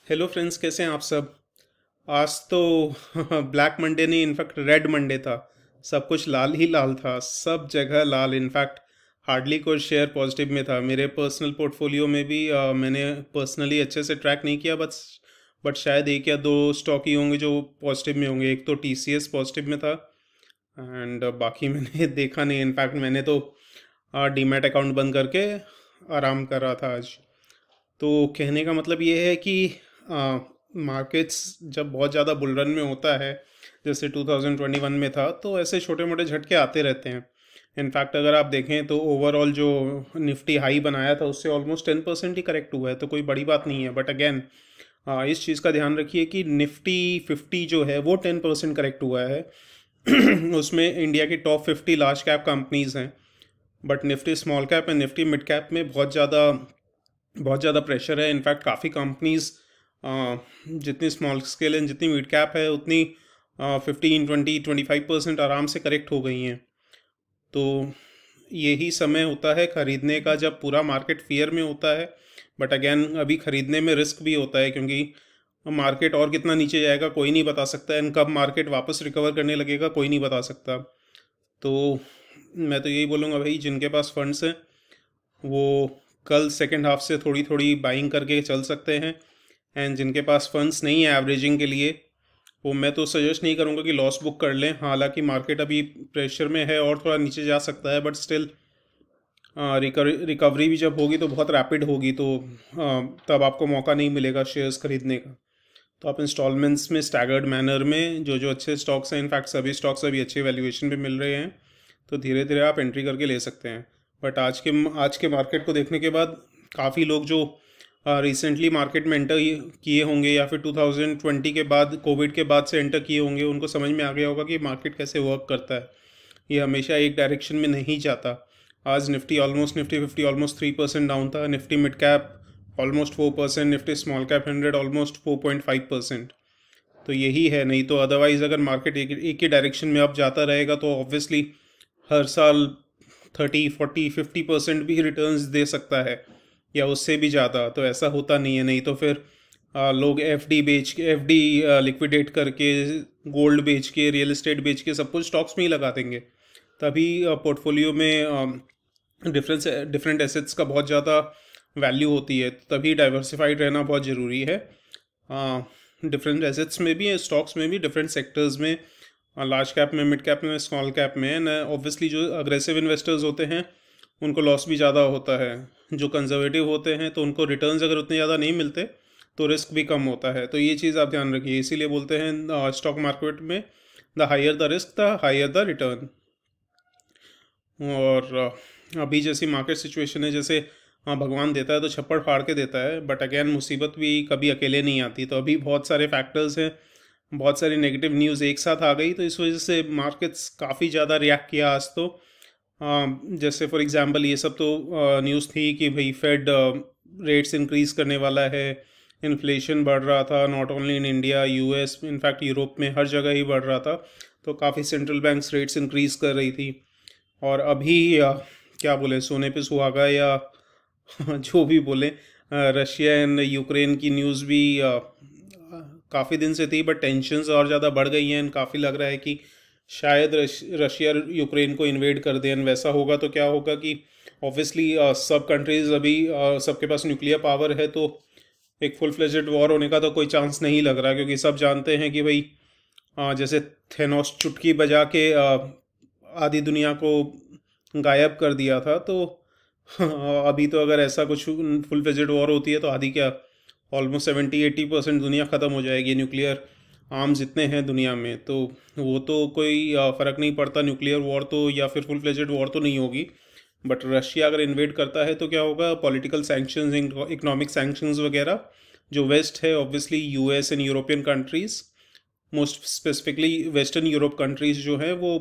Hello friends, कैसे हैं आप सब। आज तो ब्लैक मंडे नहीं, इनफैक्ट रेड मंडे था। सब कुछ लाल ही लाल था, सब जगह लाल। इनफैक्ट हार्डली कोई शेयर पॉजिटिव में था। मेरे पर्सनल पोर्टफोलियो में भी मैंने पर्सनली अच्छे से ट्रैक नहीं किया, बट शायद एक या दो स्टॉक ही होंगे जो पॉजिटिव में होंगे। एक तो टीसीएस पॉजिटिव में था एंड बाकी मैंने देखा नहीं। इनफैक्ट मैंने तो डीमैट अकाउंट बंद करके आराम कर रहा था आज। तो कहने का मतलब ये है कि मार्केट्स जब बहुत ज़्यादा बुल रन में होता है, जैसे 2021 में था, तो ऐसे छोटे मोटे झटके आते रहते हैं। इनफैक्ट अगर आप देखें तो ओवरऑल जो निफ्टी हाई बनाया था उससे ऑलमोस्ट 10% ही करेक्ट हुआ है, तो कोई बड़ी बात नहीं है। बट अगेन इस चीज़ का ध्यान रखिए कि निफ्टी 50 जो है वो 10% करेक्ट हुआ है। उसमें इंडिया की टॉप 50 लार्ज कैप कंपनीज हैं, but Nifty small cap and Nifty mid cap में बहुत ज़्यादा प्रेशर है। इनफैक्ट काफ़ी कंपनीज जितनी स्मॉल स्केल एंड जितनी मिड कैप है उतनी 15, 20, 25% आराम से करेक्ट हो गई हैं। तो यही समय होता है खरीदने का जब पूरा मार्केट फियर में होता है। बट अगेन अभी खरीदने में रिस्क भी होता है, क्योंकि मार्केट और कितना नीचे जाएगा कोई नहीं बता सकता, एंड कब मार्केट वापस रिकवर करने लगेगा कोई नहीं बता सकता। तो मैं तो यही बोलूँगा भाई, जिनके पास फंड्स हैं वो कल सेकेंड हाफ से थोड़ी थोड़ी बाइंग करके चल सकते हैं। एंड जिनके पास फंड्स नहीं है एवरेजिंग के लिए, वो मैं तो सजेस्ट नहीं करूँगा कि लॉस बुक कर लें। हालांकि मार्केट अभी प्रेशर में है और थोड़ा नीचे जा सकता है, बट स्टिल रिकवरी भी जब होगी तो बहुत रैपिड होगी, तो तब आपको मौका नहीं मिलेगा शेयर्स खरीदने का। तो आप इंस्टॉलमेंट्स में स्टैगर्ड मैनर में जो जो अच्छे स्टॉक्स हैं, इनफैक्ट सभी स्टॉक्स अभी अच्छे वैल्यूएशन पे मिल रहे हैं, तो धीरे धीरे आप एंट्री करके ले सकते हैं। बट आज के मार्केट को देखने के बाद काफ़ी लोग जो रिसेंटली मार्केट में एंटर किए होंगे या फिर 2020 के बाद, कोविड के बाद से एंटर किए होंगे, उनको समझ में आ गया होगा कि मार्केट कैसे वर्क करता है। ये हमेशा एक डायरेक्शन में नहीं जाता। आज निफ्टी 50 ऑलमोस्ट 3% डाउन था। Nifty mid cap almost 4%, Nifty small cap 100 almost 4.5%। तो यही है, नहीं तो अदरवाइज अगर मार्केट एक ही डायरेक्शन में अब जाता रहेगा तो ऑब्वियसली हर साल 30, 40, 50% भी रिटर्न्स दे सकता है, या उससे भी ज़्यादा। तो ऐसा होता नहीं है। नहीं तो फिर लोग एफडी लिक्विडेट करके, गोल्ड बेच के, रियल एस्टेट बेच के सब कुछ स्टॉक्स में ही लगा देंगे। तभी पोर्टफोलियो में डिफरेंट एसेट्स का बहुत ज़्यादा वैल्यू होती है। तभी डाइवर्सिफाइड रहना बहुत ज़रूरी है। डिफरेंट एसेट्स में भी, स्टॉक्स में भी, डिफरेंट सेक्टर्स में, लार्ज कैप में, मिड कैप में, स्मॉल कैप में। एंड ऑब्वियसली जो अग्रेसिव इन्वेस्टर्स होते हैं उनको लॉस भी ज़्यादा होता है। जो कंजर्वेटिव होते हैं तो उनको रिटर्न्स अगर उतने ज़्यादा नहीं मिलते तो रिस्क भी कम होता है। तो ये चीज़ आप ध्यान रखिए। इसीलिए बोलते हैं स्टॉक मार्केट में the higher the risk the higher the return. और अभी जैसी मार्केट सिचुएशन है, जैसे भगवान देता है तो छप्पड़ फाड़ के देता है, बट अगेन मुसीबत भी कभी अकेले नहीं आती। तो अभी बहुत सारे फैक्टर्स हैं, बहुत सारी नेगेटिव न्यूज़ एक साथ आ गई, तो इस वजह से मार्केट्स काफ़ी ज़्यादा रिएक्ट किया आज तो। जैसे फॉर एग्जांपल ये सब तो न्यूज़ थी कि भाई फेड रेट्स इंक्रीज़ करने वाला है, इन्फ्लेशन बढ़ रहा था, not only in India, US, in fact Europe में हर जगह ही बढ़ रहा था। तो काफ़ी सेंट्रल बैंक्स रेट्स इंक्रीज़ कर रही थी। और अभी क्या बोले, सोने पे सुहागा या जो भी बोले, रशिया एंड यूक्रेन की न्यूज़ भी काफ़ी दिन से थी, बट टेंशन्स और ज़्यादा बढ़ गई हैं। काफ़ी लग रहा है कि शायद रशिया यूक्रेन को इन्वेड कर दें। वैसा होगा तो क्या होगा कि ऑब्वियसली सब कंट्रीज़ अभी सबके पास न्यूक्लियर पावर है, तो एक फुल फ्लेजेड वॉर होने का तो कोई चांस नहीं लग रहा, क्योंकि सब जानते हैं कि भाई जैसे थेनोस चुटकी बजा के आधी दुनिया को गायब कर दिया था, तो अभी तो अगर ऐसा कुछ फुल फ्लेजेड वॉर होती है तो आधी क्या, ऑलमोस्ट 70-80% दुनिया ख़त्म हो जाएगी। न्यूक्लियर आर्म्स जितने हैं दुनिया में, तो वो तो कोई फ़र्क नहीं पड़ता। न्यूक्लियर वॉर तो या फिर फुल फ्लेजेड वॉर तो नहीं होगी, बट रशिया अगर इन्वेड करता है तो क्या होगा, पॉलिटिकल सैंक्शंस, इकोनॉमिक सैंक्शंस वगैरह। जो वेस्ट है obviously US and European countries, most specifically western Europe countries जो है वो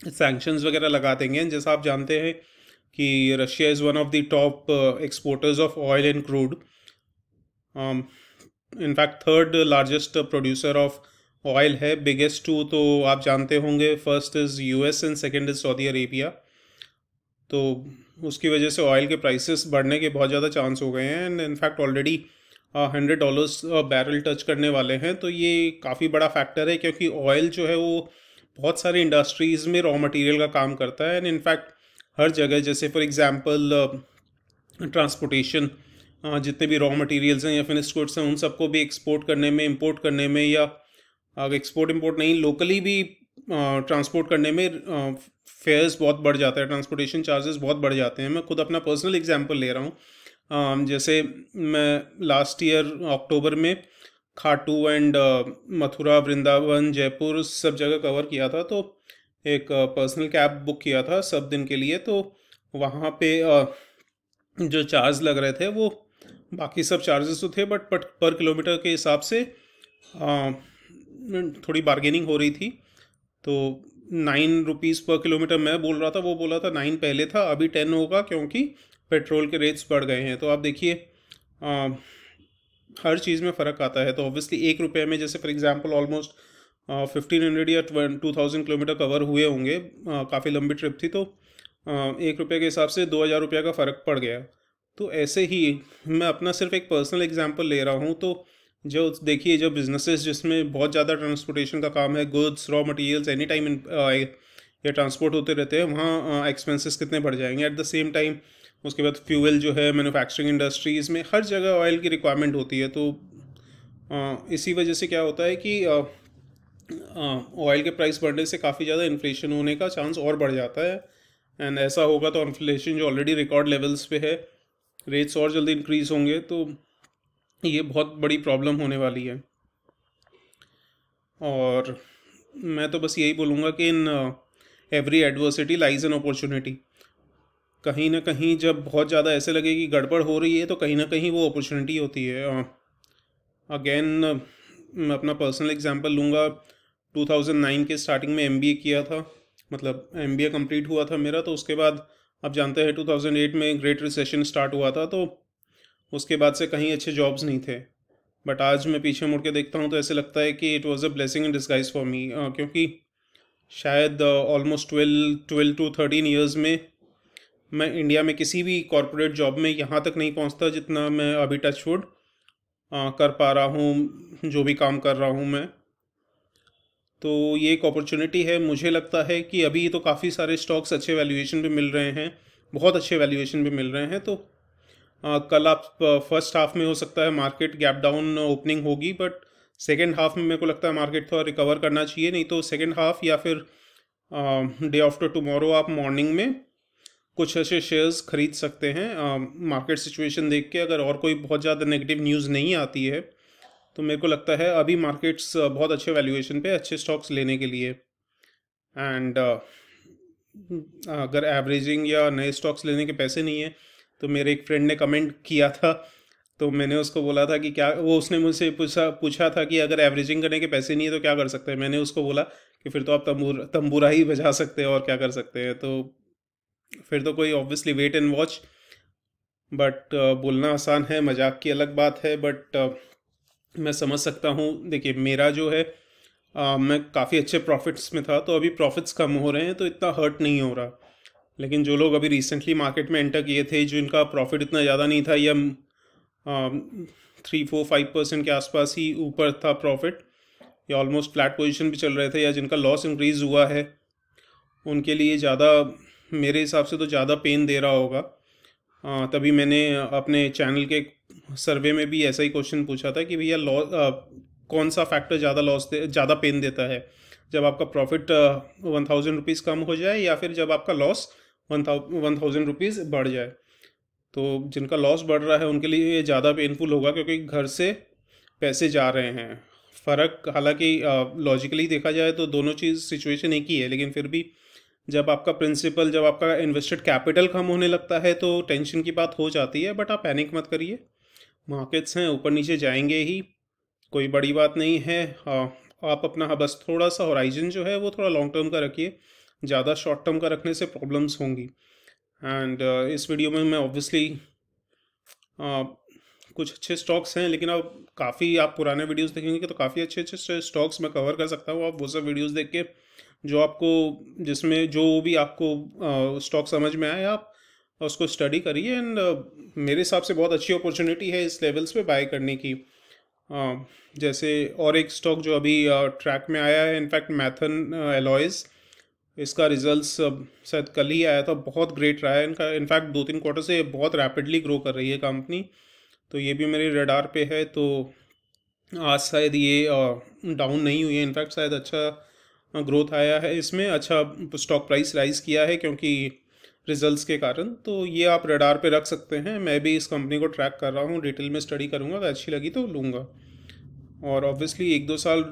सैंक्शंस वगैरह लगा देंगे। जैसा आप जानते हैं कि Russia is one of the top exporters of oil and crude. In fact third largest producer of oil है। बिगेस्ट टू तो आप जानते होंगे, first is US and second is Saudi Arabia. तो उसकी वजह से ऑयल के प्राइसेस बढ़ने के बहुत ज़्यादा चांस हो गए हैं। And in fact already $100 barrel touch करने वाले हैं। तो ये काफ़ी बड़ा फैक्टर है, क्योंकि ऑयल जो है वो बहुत सारी इंडस्ट्रीज़ में रॉ मटेरियल का काम करता है। एंड इनफैक्ट हर जगह, जैसे फॉर एग्जांपल ट्रांसपोर्टेशन, जितने भी रॉ मटेरियल्स हैं या फिनिश्ड गुड्स हैं, उन सबको भी एक्सपोर्ट करने में, इंपोर्ट करने में, या एक्सपोर्ट इंपोर्ट नहीं, लोकली भी ट्रांसपोर्ट करने में फेयर्स बहुत बढ़ जाता है, ट्रांसपोर्टेशन चार्जेस बहुत बढ़ जाते हैं। मैं खुद अपना पर्सनल एग्जांपल ले रहा हूँ। जैसे मैं लास्ट ईयर अक्टूबर में खाटू एंड मथुरा, वृंदावन, जयपुर सब जगह कवर किया था। तो एक पर्सनल कैब बुक किया था सब दिन के लिए। तो वहाँ पे जो चार्ज लग रहे थे वो बाकी सब चार्जेस तो थे, बट पर किलोमीटर के हिसाब से थोड़ी बार्गेनिंग हो रही थी। तो 9 रुपीज़ पर किलोमीटर मैं बोल रहा था, वो बोला था 9 पहले था, अभी 10 होगा क्योंकि पेट्रोल के रेट्स बढ़ गए हैं। तो आप देखिए हर चीज़ में फ़र्क आता है। तो ऑब्वियसली 1 रुपये में, जैसे फॉर एग्जांपल ऑलमोस्ट 1500 या 2000 किलोमीटर कवर हुए होंगे, काफ़ी लंबी ट्रिप थी। तो 1 रुपये के हिसाब से 2000 रुपये का फ़र्क पड़ गया। तो ऐसे ही मैं अपना सिर्फ एक पर्सनल एग्जांपल ले रहा हूँ। तो जो देखिए, जो बिजनेसेस जिसमें बहुत ज़्यादा ट्रांसपोर्टेशन का काम है, goods, raw materials any time या ट्रांसपोर्ट होते रहते हैं, वहाँ एक्सपेंसेस कितने बढ़ जाएंगे। एट द सेम टाइम उसके बाद फ्यूल जो है, मैन्युफैक्चरिंग इंडस्ट्रीज़ में हर जगह ऑयल की रिक्वायरमेंट होती है। तो इसी वजह से क्या होता है कि ऑयल के प्राइस बढ़ने से काफ़ी ज़्यादा इन्फ्लेशन होने का चांस और बढ़ जाता है। एंड ऐसा होगा तो इन्फ्लेशन जो ऑलरेडी रिकॉर्ड लेवल्स पे है, रेट्स और जल्दी इंक्रीज़ होंगे। तो ये बहुत बड़ी प्रॉब्लम होने वाली है। और मैं तो बस यही बोलूँगा कि in every adversity lies an opportunity. कहीं ना कहीं जब बहुत ज़्यादा ऐसे लगे कि गड़बड़ हो रही है, तो कहीं ना कहीं वो अपॉर्चुनिटी होती है। अगेन मैं अपना पर्सनल एग्जांपल लूँगा। 2009 के स्टार्टिंग में एमबीए किया था, मतलब एमबीए कंप्लीट हुआ था मेरा। तो उसके बाद आप जानते हैं 2008 में ग्रेट रिसेशन स्टार्ट हुआ था। तो उसके बाद से कहीं अच्छे जॉब्स नहीं थे। बट आज मैं पीछे मुड़ के देखता हूँ तो ऐसे लगता है कि it was a blessing in disguise for me, क्योंकि शायद ऑलमोस्ट 12 टू 13 ईयर्स में मैं इंडिया में किसी भी कॉरपोरेट जॉब में यहाँ तक नहीं पहुँचता जितना मैं अभी टचवुड कर पा रहा हूँ, जो भी काम कर रहा हूँ मैं। तो ये एक अपॉर्चुनिटी है। मुझे लगता है कि अभी तो काफ़ी सारे स्टॉक्स अच्छे वैल्यूएशन पे मिल रहे हैं, बहुत अच्छे वैल्यूएशन पे मिल रहे हैं। तो कल आप फर्स्ट हाफ में हो सकता है मार्केट गैप डाउन ओपनिंग होगी, बट सेकेंड हाफ में मेरे को लगता है मार्केट थोड़ा रिकवर करना चाहिए। नहीं तो सेकेंड हाफ या फिर डे आफ्टर टुमारो आप मॉर्निंग में कुछ ऐसे शेयर्स खरीद सकते हैं मार्केट सिचुएशन देख के। अगर और कोई बहुत ज़्यादा नेगेटिव न्यूज़ नहीं आती है तो मेरे को लगता है अभी मार्केट्स बहुत अच्छे वैल्यूएशन पे अच्छे स्टॉक्स लेने के लिए। एंड अगर एवरेजिंग या नए स्टॉक्स लेने के पैसे नहीं है, तो मेरे एक फ्रेंड ने कमेंट किया था, तो मैंने उसको बोला था कि क्या, वो उसने मुझसे पूछा था कि अगर एवरेजिंग करने के पैसे नहीं है तो क्या कर सकते हैं। मैंने उसको बोला कि फिर तो आप तंबूरा ही बजा सकते हैं और क्या कर सकते हैं। तो फिर तो कोई obviously wait and watch. But बोलना आसान है, मजाक की अलग बात है। बट मैं समझ सकता हूँ। देखिए मेरा जो है मैं काफ़ी अच्छे प्रॉफिट्स में था, तो अभी प्रॉफिट्स कम हो रहे हैं तो इतना हर्ट नहीं हो रहा। लेकिन जो लोग अभी रिसेंटली मार्केट में एंटर किए थे, जिनका प्रॉफिट इतना ज़्यादा नहीं था, या 3, 4, 5% के आसपास ही ऊपर था प्रॉफिट, या ऑलमोस्ट फ्लैट पोजीशन भी चल रहे थे, या जिनका लॉस इंक्रीज हुआ है, उनके लिए ज़्यादा, मेरे हिसाब से तो ज़्यादा पेन दे रहा होगा। तभी मैंने अपने चैनल के सर्वे में भी ऐसा ही क्वेश्चन पूछा था कि भैया कौन सा फैक्टर ज़्यादा पेन देता है, जब आपका प्रॉफिट 1000 रुपीज़ कम हो जाए या फिर जब आपका लॉस 1000 रुपीज़ बढ़ जाए। तो जिनका लॉस बढ़ रहा है उनके लिए ये ज़्यादा पेनफुल होगा, क्योंकि घर से पैसे जा रहे हैं। फ़र्क हालांकि लॉजिकली देखा जाए तो दोनों चीज़ सिचुएशन एक ही है, लेकिन फिर भी जब आपका प्रिंसिपल, जब आपका इन्वेस्टेड कैपिटल कम होने लगता है तो टेंशन की बात हो जाती है। बट आप पैनिक मत करिए, मार्केट्स हैं, ऊपर नीचे जाएंगे ही, कोई बड़ी बात नहीं है। आप अपना बस थोड़ा सा होराइजन जो है वो थोड़ा लॉन्ग टर्म का रखिए, ज़्यादा शॉर्ट टर्म का रखने से प्रॉब्लम्स होंगी। एंड इस वीडियो में मैं ऑब्वियसली कुछ अच्छे स्टॉक्स हैं, लेकिन अब काफ़ी आप पुराने वीडियोस देखेंगे तो काफ़ी अच्छे अच्छे स्टॉक्स मैं कवर कर सकता हूँ। आप वो सब वीडियोस देख के जो आपको, जिसमें जो भी आपको स्टॉक समझ में आए, आप उसको स्टडी करिए एंड मेरे हिसाब से बहुत अच्छी अपॉर्चुनिटी है इस लेवल्स पे बाय करने की। जैसे और एक स्टॉक जो अभी ट्रैक में आया है, इनफैक्ट मैथन एलॉयज़, इसका रिजल्ट्स शायद कल ही आया था, बहुत ग्रेट रहा है इनका। इनफैक्ट 2-3 क्वार्टर से बहुत रैपिडली ग्रो कर रही है कंपनी, तो ये भी मेरे रडार पे है। तो आज शायद ये डाउन नहीं हुई है, इनफैक्ट शायद अच्छा ग्रोथ आया है इसमें, अच्छा स्टॉक प्राइस राइज किया है क्योंकि रिजल्ट्स के कारण। तो ये आप रडार पे रख सकते हैं। मैं भी इस कंपनी को ट्रैक कर रहा हूँ, डिटेल में स्टडी करूँगा, तो अच्छी लगी तो लूँगा। और ऑब्वियसली 1-2 साल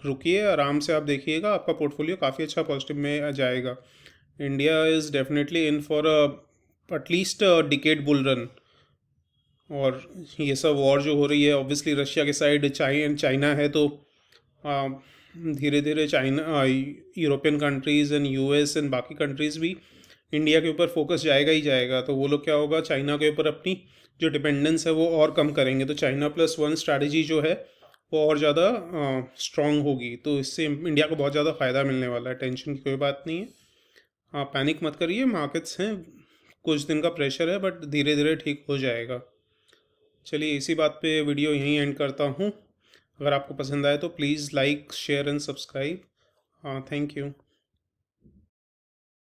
रुकिए, आराम से आप देखिएगा, आपका पोर्टफोलियो काफ़ी अच्छा पॉजिटिव में आ जाएगा। India is definitely in for at least decade bull run. और ये सब वॉर जो हो रही है, ऑब्वियसली रशिया के साइड चाइना है, तो धीरे धीरे China, European countries and US and बाकी कंट्रीज़ भी इंडिया के ऊपर फोकस जाएगा ही जाएगा। तो वो लोग क्या होगा, चाइना के ऊपर अपनी जो डिपेंडेंस है वो और कम करेंगे, तो चाइना प्लस वन स्ट्रैटेजी जो है वो और ज़्यादा स्ट्रॉन्ग होगी। तो इससे इंडिया को बहुत ज़्यादा फ़ायदा मिलने वाला है, टेंशन की कोई बात नहीं है। हाँ, पैनिक मत करिए, मार्केट्स हैं, कुछ दिन का प्रेशर है, बट धीरे धीरे ठीक हो जाएगा। चलिए, इसी बात पे वीडियो यहीं एंड करता हूँ। अगर आपको पसंद आए तो please like, share and subscribe. हाँ, थैंक यू।